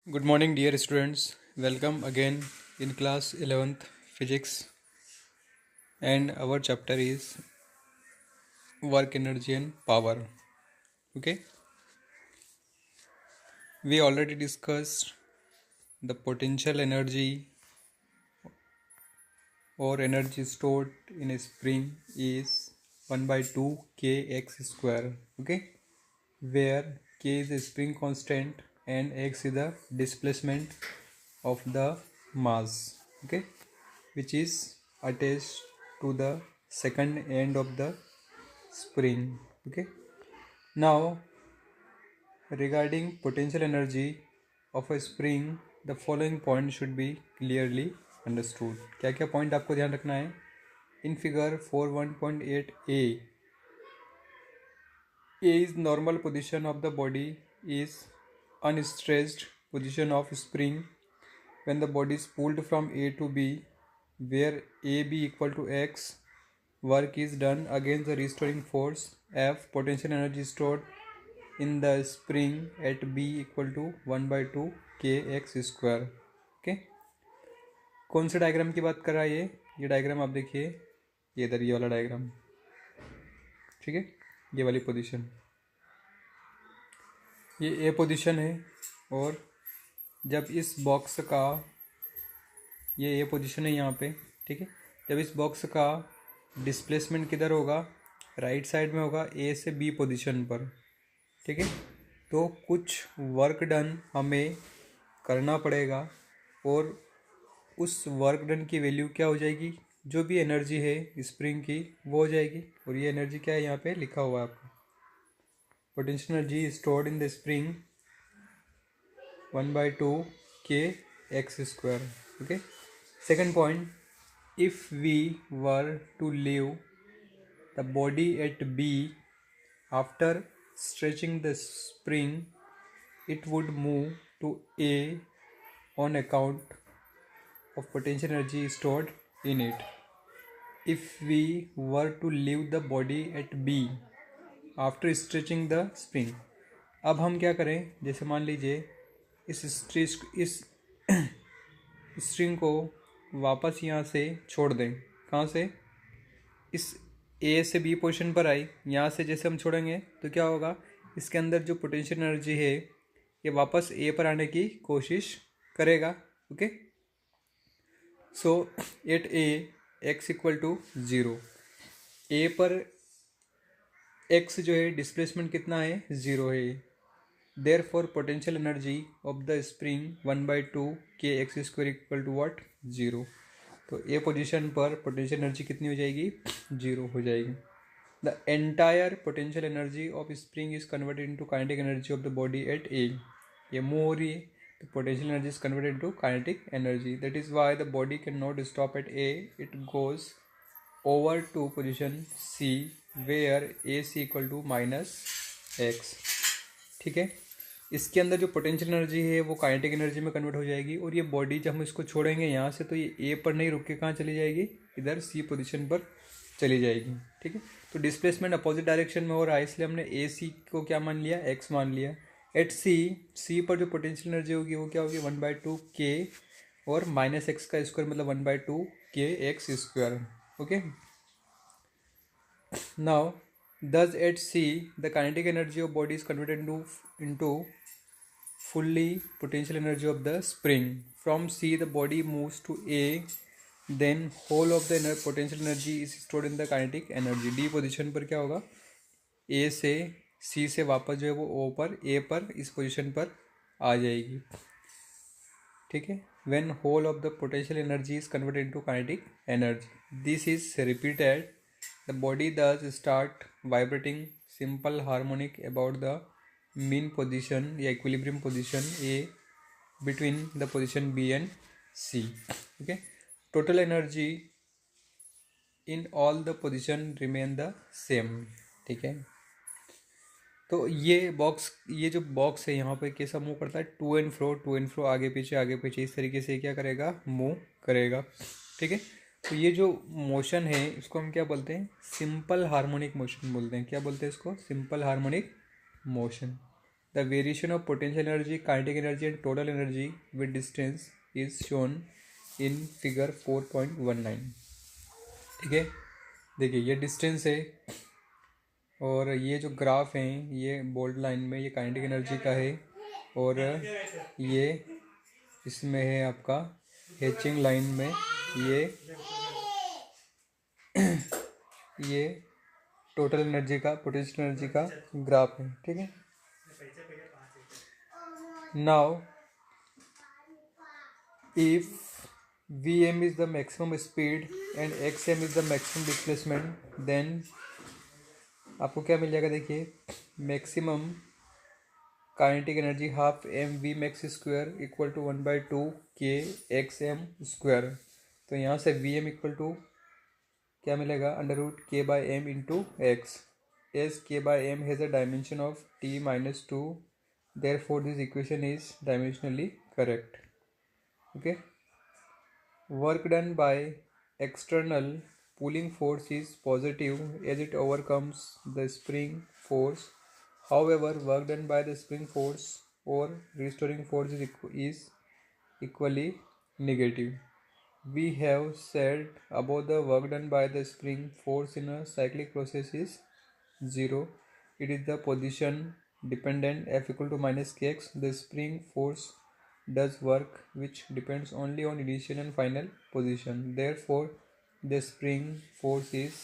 Good morning, dear students. Welcome again in class 11th physics, and our chapter is work, energy, and power. Okay, we already discussed the potential energy or energy stored in a spring is 1 by 2 kx square. Okay, where k is a spring constant and x is the displacement of the mass. Okay, which is attached to the second end of the spring. Okay, now regarding potential energy of a spring, the following point should be clearly understood. क्या क्या point आपको ध्यान रखना है? In figure 4.1.8 A is normal position of the body, is unstressed position of spring when the body is pulled from A to B, where A B equal to x. Work is done against the restoring force F. Potential energy stored in the spring at B equal to 1 by 2 kx square. Okay, कौन से diagram की बात कर रहा है ये diagram आप देखिए, ये इधर ये वाला डायग्राम. ठीक है, ये वाली पोजीशन, ये ए पोजीशन है. और जब इस बॉक्स का, ये ए पोजीशन है यहाँ पे. ठीक है, जब इस बॉक्स का डिस्प्लेसमेंट किधर होगा? राइट साइड में होगा, ए से बी पोजीशन पर. ठीक है, तो कुछ वर्क डन हमें करना पड़ेगा और उस वर्क डन की वैल्यू क्या हो जाएगी? जो भी एनर्जी है स्प्रिंग की वो हो जाएगी. और ये एनर्जी क्या है? यहाँ पे लिखा हुआ है आपका, potential energy stored in the spring 1 by 2 kx square. Okay, second point, if we were to leave the body at B after stretching the spring, it would move to A on account of potential energy stored in it. If we were to leave the body at B after stretching the spring, अब हम क्या करें? जैसे मान लीजिए इस string को वापस यहाँ से छोड़ दें. कहाँ से? इस ए से बी पोजीशन पर आई, यहाँ से जैसे हम छोड़ेंगे तो क्या होगा? इसके अंदर जो पोटेंशियल एनर्जी है ये वापस ए पर आने की कोशिश करेगा. Okay, so at A x equal to 0. A पर एक्स जो है डिस्प्लेसमेंट कितना है? 0 है. Therefore potential energy of the spring 1 by 2 kx square equal to what? 0. तो ए पोजीशन पर पोटेंशियल एनर्जी कितनी हो जाएगी? 0 हो जाएगी. The entire potential energy of spring is converted into kinetic energy of the body at A. ये move हो रही है तो potential energy is converted into kinetic energy. That is why the body can not stop at A. It goes over to position C where A C equal to -x. ठीक है, इसके अंदर जो पोटेंशियल एनर्जी है वो kinetic energy में convert हो जाएगी. और ये बॉडी जब हम इसको छोड़ेंगे यहाँ से तो ये ए पर नहीं रुक के कहाँ चली जाएगी? इधर सी पोजीशन पर चली जाएगी. ठीक है, तो डिस्प्लेसमेंट अपोजिट डायरेक्शन में हो रहा है, इसलिए हमने ए सी को क्या मान लिया? एक्स मान लिया. एट सी पर जो पोटेंशियल एनर्जी होगी वो क्या होगी? 1 by 2 k और -x का स्क्वायर मतलब 1 by 2 kx square. Okay, now thus at C the kinetic energy of body is converted into fully potential energy of the spring. From C the body moves to A, then whole of the potential energy is stored in the kinetic energy. D position पर क्या होगा? A से C से वापस जो है वो O पर, A पर, इस पोजीशन पर आ जाएगी. ठीक है, when whole of the potential energy is converted into kinetic energy. This is repeated. The body thus start vibrating simple harmonic about the mean position या equilibrium position A between the position B and C. Okay, total energy in all the position remain the same. ठीक है, तो ये जो box है यहाँ पे कैसा मूव करता है? टू एंड फ्रो, आगे पीछे इस तरीके से क्या करेगा? मूव करेगा. ठीक है, तो ये जो मोशन है इसको हम क्या बोलते हैं? सिंपल हार्मोनिक मोशन बोलते हैं. क्या बोलते हैं इसको? Simple harmonic motion. The variation of potential energy, kinetic energy and total energy with distance is shown in figure 4.19। ठीक है, देखिए ये डिस्टेंस है और ये जो ग्राफ है ये बोल्ड लाइन में ये काइनेटिक एनर्जी का है और ये इसमें है आपका हैचिंग लाइन में ये टोटल एनर्जी का, पोटेंशियल एनर्जी का ग्राफ है। ठीक है, now if Vm is the maximum speed and Xm is the maximum displacement, then आपको क्या मिल जाएगा, देखिए maximum kinetic energy half m v max square equal to 1/2 k x M square. तो यहाँ से वी एम इक्वल टू क्या मिलेगा, √k/m into x, as k/m has a dimension of t-2, therefore this equation is dimensionally correct. Okay, work done by external pulling force is positive as it overcomes the spring force. However, work done by the spring force or restoring force is equally negative. We have said above the work done by the spring force in a cyclic process is 0. It is the position dependent F equal to minus kx. The spring force does work which depends only on initial and final position. Therefore, the spring force is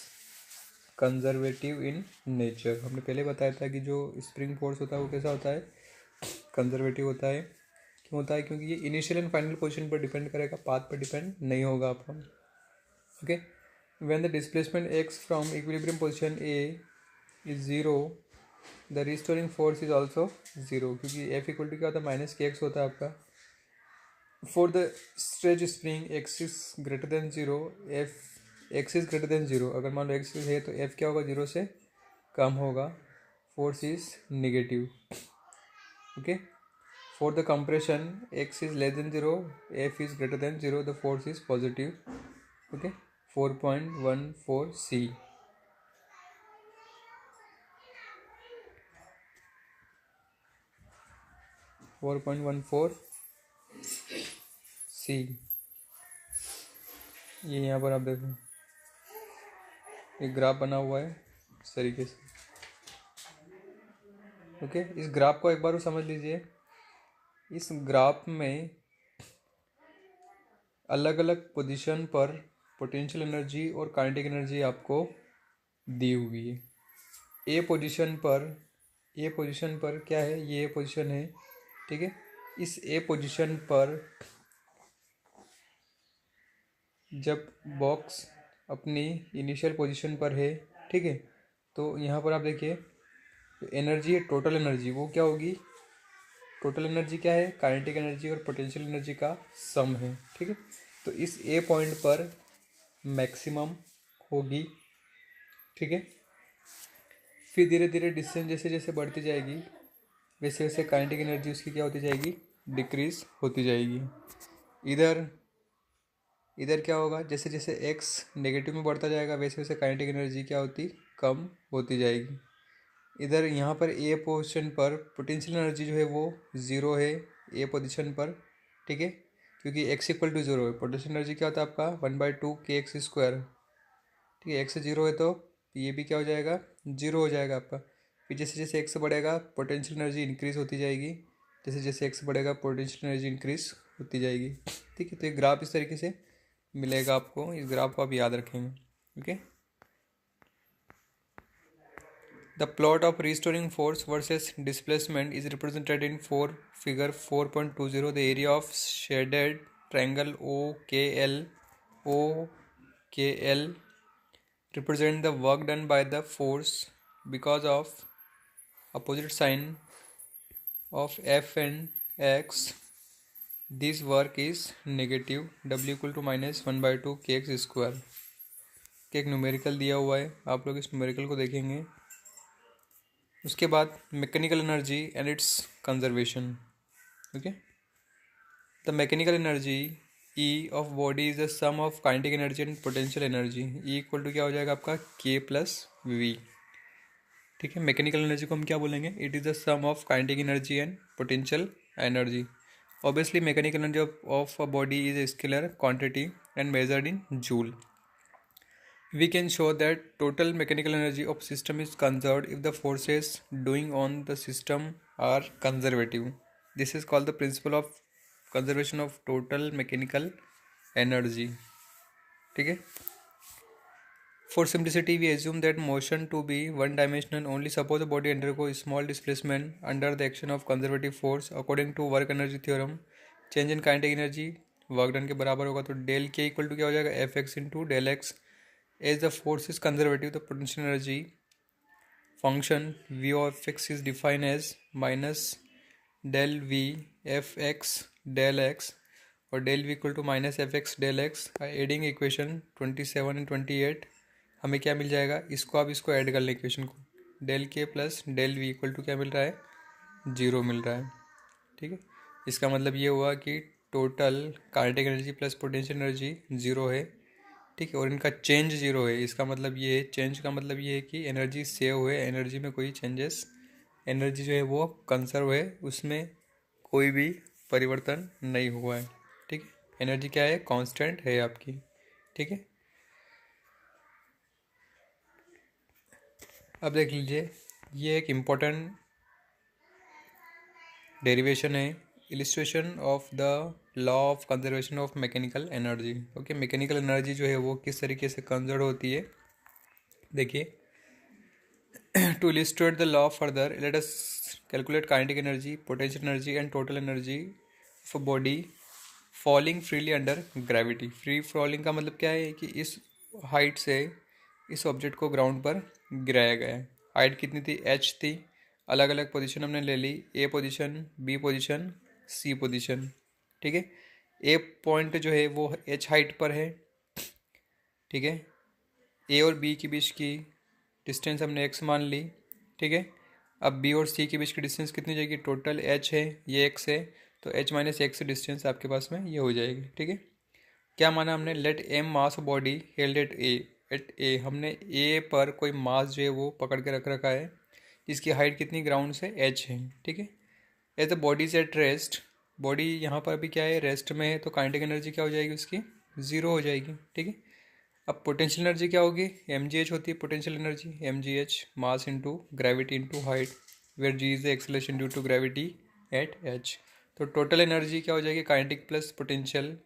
conservative in nature. हमने पहले बताया था कि जो spring force होता है वो कैसा होता है, कंजर्वेटिव होता है। क्यों होता है, क्योंकि ये इनिशियल एंड फाइनल पोजीशन पर डिपेंड करेगा, पाथ पर डिपेंड नहीं होगा आपका। Okay, when the displacement x from equilibrium position A is 0, the restoring force is also 0, क्योंकि एफ इक्वल टू क्या होता है, माइनस के एक्स होता है आपका। For the stretch spring x is greater than 0, F x is greater than 0, अगर मान लो एक्स है तो एफ क्या होगा, 0 से कम होगा, force is negative. Okay, for the compression x is less than 0, F is greater than 0, the force is positive. Okay, 4.14 सी। सी ये यहाँ पर आप देखो एक ग्राफ बना हुआ है इस तरीके से। ओके, इस ग्राफ को एक बार समझ लीजिए। इस ग्राफ में अलग अलग पोजीशन पर पोटेंशियल एनर्जी और काइनेटिक एनर्जी आपको दी हुई है। ए पोजीशन पर क्या है, ये ए पोजीशन है। ठीक है, इस ए पोजीशन पर जब बॉक्स अपनी इनिशियल पोजीशन पर है, ठीक है, तो यहाँ पर आप देखिए एनर्जी है, टोटल एनर्जी वो क्या होगी, टोटल एनर्जी क्या है, काइनेटिक एनर्जी और पोटेंशियल एनर्जी का सम है। ठीक है, तो इस ए पॉइंट पर मैक्सिमम होगी। ठीक है, फिर धीरे धीरे डिस्टेंस जैसे जैसे बढ़ती जाएगी वैसे वैसे काइनेटिक एनर्जी उसकी क्या होती जाएगी, डिक्रीज होती जाएगी। इधर क्या होगा, जैसे जैसे एक्स नेगेटिव में बढ़ता जाएगा वैसे वैसे काइनेटिक एनर्जी क्या होती, कम होती जाएगी। इधर यहाँ पर ए पोजीशन पर पोटेंशियल एनर्जी जो है वो 0 है ए पोजीशन पर। ठीक है, क्योंकि एक्स इक्वल टू 0 है, पोटेंशियल एनर्जी क्या होता है आपका 1/2 के एक्स स्क्वायर। ठीक है, एक्स 0 है तो ये भी क्या हो जाएगा, 0 हो जाएगा आपका। फिर जैसे जैसे एक्स बढ़ेगा पोटेंशियल एनर्जी इंक्रीज होती जाएगी, जैसे जैसे एक्स बढ़ेगा पोटेंशियल एनर्जी इंक्रीज होती जाएगी। ठीक है, तो ये ग्राफ इस तरीके से मिलेगा आपको, इस ग्राफ को आप याद रखेंगे। Okay, the plot of restoring force versus displacement is represented in figure 4.20। The area of shaded triangle O K L represent the work done by the force because of opposite sign of F and X. This work is negative, W equal to minus 1/2 kx square। एक numerical दिया हुआ है, आप लोग इस numerical को देखेंगे। उसके बाद mechanical energy and its conservation. Okay, the mechanical energy E of body is the sum of kinetic energy and potential energy. E equal to क्या हो जाएगा आपका K + V। ठीक है, मैकेनिकल एनर्जी को हम क्या बोलेंगे? It is the sum of kinetic energy and potential energy. Obviously, mechanical energy of a body is a scalar quantity and measured in joule. We can show that total mechanical energy of system is conserved if the forces doing on the system are conservative. This is called the principle of conservation of total mechanical energy. ठीक है. For simplicity, we assume that motion to be one-dimensional. Only suppose a body undergoes small displacement under the action of conservative force. According to work energy theorem, change in kinetic energy work done के बराबर होगा. तो del के equal to क्या हो जाएगा? F x into del x. As the force is conservative the potential energy function V of x is define as minus del V F x del x और del V equal to minus F x del x. Adding equation 27 and 28 हमें क्या मिल जाएगा? इसको add कर लें equation को. Del K plus del V equal to क्या मिल रहा है? 0 मिल रहा है. ठीक है, इसका मतलब ये हुआ कि total kinetic energy plus potential energy 0 है. ठीक है, और इनका चेंज 0 है. इसका मतलब ये है, चेंज का मतलब ये है कि एनर्जी सेव है, एनर्जी में कोई चेंजेस, एनर्जी जो है वो कंजर्व है, उसमें कोई भी परिवर्तन नहीं हुआ है. ठीक है, एनर्जी क्या है? कांस्टेंट है आपकी. ठीक है, अब देख लीजिए, ये एक इम्पोर्टेंट डेरिवेशन है. Illustration of the law of conservation of mechanical energy. Okay, mechanical energy जो है वो किस तरीके से कंजर्व होती है, देखिए. To illustrate the law further, let us calculate kinetic energy, potential energy and total energy of a body falling freely under gravity. Free falling का मतलब क्या है? कि इस हाइट से इस ऑब्जेक्ट को ग्राउंड पर गिराया गया है. हाइट कितनी थी? h थी. अलग अलग पोजीशन हमने ले ली, ए पोजीशन, बी पोजीशन, सी पोजीशन. ठीक है, ए पॉइंट जो है वो h हाइट पर है. ठीक है, ए और बी के बीच की डिस्टेंस हमने x मान ली. ठीक है, अब बी और सी के बीच की डिस्टेंस कितनी जाएगी? टोटल h है, ये x है, तो h माइनस x डिस्टेंस आपके पास में ये हो जाएगी. ठीक है, क्या माना हमने? Let M mass body held at A. हमने ए पर कोई मास जो है वो पकड़ के रख रखा है, इसकी हाइट कितनी ग्राउंड से? h है. ठीक है, as the body at rest, body यहाँ पर अभी क्या है? रेस्ट में है, तो काइनेटिक एनर्जी क्या हो जाएगी उसकी? 0 हो जाएगी. ठीक है, अब पोटेंशियल एनर्जी क्या होगी? mgh होती है potential energy. mgh mass into gravity into height, where g is the acceleration due to gravity at h. तो टोटल एनर्जी क्या हो जाएगी? Kinetic plus potential.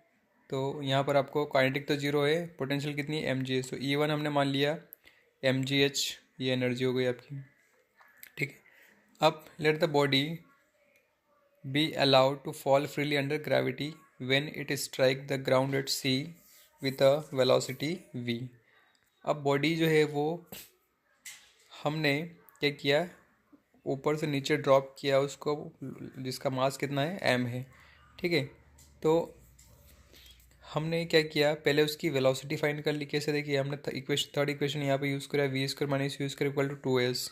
तो यहाँ पर आपको काइनेटिक तो 0 है, पोटेंशियल कितनी है? mgh. तो E1 हमने मान लिया mgh, ये एनर्जी हो गई आपकी. ठीक है, अब late the body be allowed to fall freely under gravity when it strike the ground at c with a velocity v. अब बॉडी जो है वो हमने क्या किया? ऊपर से नीचे ड्रॉप किया उसको, जिसका मास कितना है? m है. ठीक है, तो हमने क्या किया? पहले उसकी वेलोसिटी फाइंड कर ली. कैसे? देखिए, हमने थर्ड इक्वेशन यहाँ पे यूज़ करा, v square minus u square equal to 2s.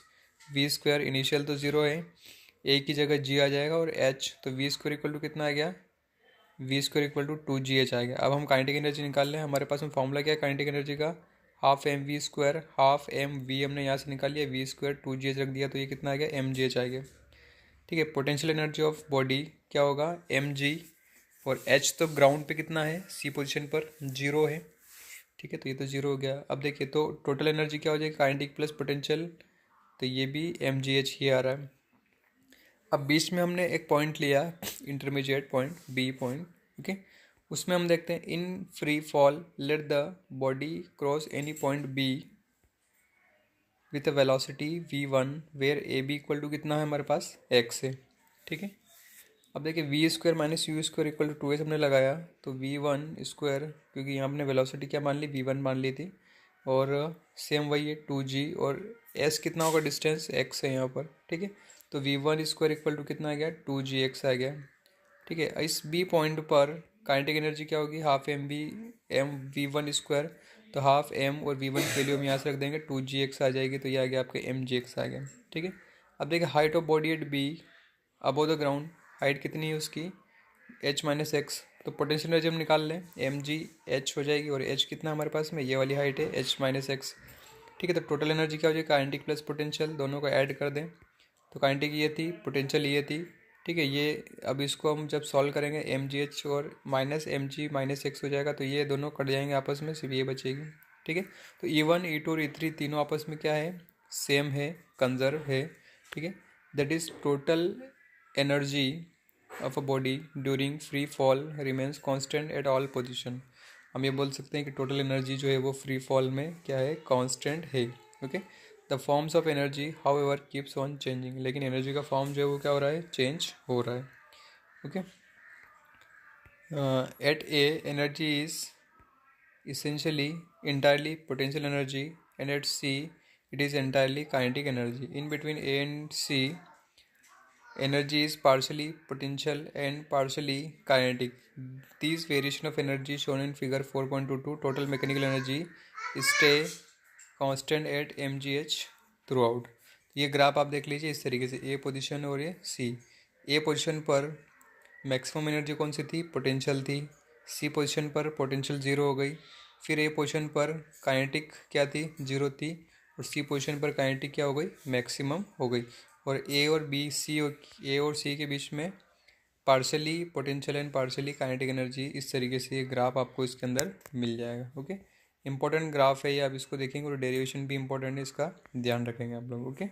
V square initial तो 0 है, ए की जगह जी आ जाएगा और एच, तो वी स्क्वायर इक्वल टू कितना आ गया? V square equal to 2gh आ गया. अब हम काइनेटिक एनर्जी निकाल लें. हमारे पास में फॉर्मूला क्या है काइनेटिक एनर्जी का? Half m v square. Half m v हमने यहाँ से निकाल लिया, वी स्क्वायर 2gh रख दिया, तो ये कितना आ गया? mgh आ गया. ठीक है, पोटेंशियल एनर्जी ऑफ बॉडी क्या होगा? mg, और h तो ग्राउंड पे कितना है? सी पोजिशन पर 0 है. ठीक है, तो ये तो 0 हो गया. अब देखिए, तो टोटल एनर्जी क्या हो जाएगी? काइनेटिक प्लस पोटेंशियल, तो ये भी mgh ही आ रहा है. अब बीच में हमने एक पॉइंट लिया, intermediate point, B point. Okay, उसमें हम देखते हैं in free fall let the body cross any point B with a velocity v1 where A B equal to कितना है हमारे पास? x है. ठीक है, अब देखिए v square minus u square equal to 2s हमने लगाया, तो v1 स्क्वायर, क्योंकि यहाँ हमने वेलोसिटी क्या मान ली? v1 मान ली थी, और सेम वही है 2g, और s कितना होगा? डिस्टेंस x है यहाँ पर. ठीक है, तो v1 स्क्वायर इक्वल टू कितना आ गया? 2gx आ गया. ठीक है, इस b पॉइंट पर काइनेटिक एनर्जी क्या होगी? Half m B m v1 square, तो हाफ m और v1 की वैल्यू हम यहाँ से रख देंगे, 2gx आ जाएगी, तो ये आ गया आपके mgx आ गया. ठीक है, अब देखिए height of body at b above the ground, height कितनी है उसकी? h minus x. तो पोटेंशियल एनर्जी हम निकाल लें, mgh हो जाएगी, और h कितना हमारे पास में? ये वाली हाइट है h माइनस एक्स. ठीक है। तो टोटल एनर्जी क्या हो जाएगी, काइनेटिक प्लस पोटेंशियल, दोनों को ऐड कर दें तो काइनेटिक ये थी, पोटेंशियल ये थी। ठीक है, ये अब इसको हम जब सॉल्व करेंगे mgh और माइनस mg माइनस एक्स हो जाएगा, तो ये दोनों कट जाएंगे आपस में, सिर्फ ये बचेगी। ठीक है, तो E1 E2 और E3 तीनों आपस में क्या है, सेम है, कंजर्व है। ठीक है, that is total energy of a body during free fall remains constant at all position. हम ये बोल सकते हैं कि टोटल एनर्जी जो है वो फ्री फॉल में क्या है, कांस्टेंट है। Okay, the forms of energy how ever keeps on changing, लेकिन एनर्जी का फॉर्म जो है वो क्या हो रहा है, चेंज हो रहा है। Okay, at A energy is essentially entirely potential energy, and at C it is entirely kinetic energy. In between A and C, energy is partially potential and partially kinetic. These variation of energy shown in figure 4.22, total mechanical energy stay constant at mgh throughout. ये graph आप देख लीजिए इस तरीके से, ए position और ये सी। ए position पर मैक्सिमम एनर्जी कौन सी थी, पोटेंशियल थी। सी पोजीशन पर पोटेंशियल ज़ीरो हो गई। फिर ए पोजीशन पर काइनेटिक क्या थी, ज़ीरो थी। और सी पोजीशन पर काइनेटिक क्या हो गई, मैक्सिमम हो गई। और ए और बी, ए और सी के बीच में partially potential and partially kinetic energy, इस तरीके से ये ग्राफ आपको इसके अंदर मिल जाएगा। ओके, इंपॉर्टेंट ग्राफ है ये, आप इसको देखेंगे और डेरिवेशन भी इंपॉर्टेंट है, इसका ध्यान रखेंगे आप लोग। ओके।